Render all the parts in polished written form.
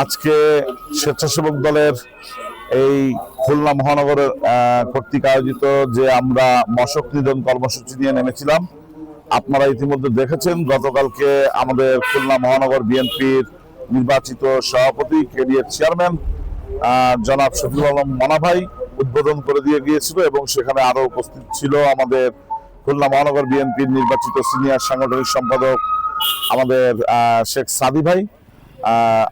আজকে স্বেচ্ছাসেবক দলের এই খুলনা মহানগরের কর্তৃক আয়োজিত যে আমরা মশক নিধন কর্মসূচি নিয়ে নেমেছিলাম, আপনারা ইতিমধ্যে দেখেছেন গতকালকে আমাদের খুলনা মহানগর বিএনপির নির্বাচিত সভাপতি কেডিএর চেয়ারম্যান জনাব শফিউল আলম মনা ভাই উদ্বোধন করে দিয়ে গিয়েছিল এবং সেখানে আরো উপস্থিত ছিল আমাদের খুলনা মহানগর বিএনপির নির্বাচিত সিনিয়র সাংগঠনিক সম্পাদক আমাদের শেখ সাদি ভাই।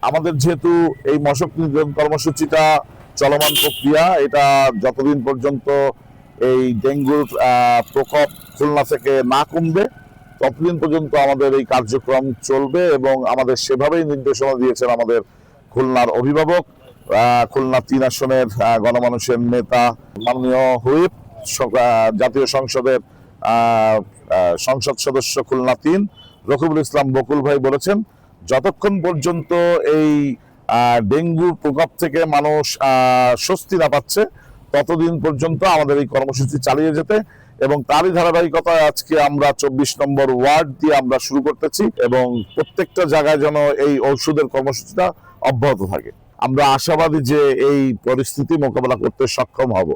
আমাদের যেহেতু এই মশক নিধন কর্মসূচিটা চলমান প্রক্রিয়া, এটা যতদিন পর্যন্ত এই ডেঙ্গুর প্রকোপ খুলনা থেকে না কমবে ততদিন পর্যন্ত আমাদের এই কার্যক্রম চলবে এবং আমাদের সেভাবেই নির্দেশনা দিয়েছেন আমাদের খুলনার অভিভাবক, খুলনা ৩ আসনের গণমানুষের নেতা মাননীয় হুইপ, জাতীয় সংসদের সংসদ সদস্য খুলনা ৩ রকিবুল ইসলাম বকুল ভাই বলেছেন যতক্ষণ পর্যন্ত এই ডেঙ্গুর প্রকোপ থেকে মানুষ স্বস্তি না পাচ্ছে ততদিন পর্যন্ত আমাদের এই কর্মসূচি চালিয়ে যেতে এবং তারই ধারাবাহিকতায় আজকে আমরা ২৪ নম্বর ওয়ার্ড দিয়ে আমরা শুরু করতেছি এবং প্রত্যেকটা জায়গায় যেন এই ঔষধের কর্মসূচিটা অব্যাহত থাকে। আমরা আশাবাদী যে এই পরিস্থিতি মোকাবেলা করতে সক্ষম হব।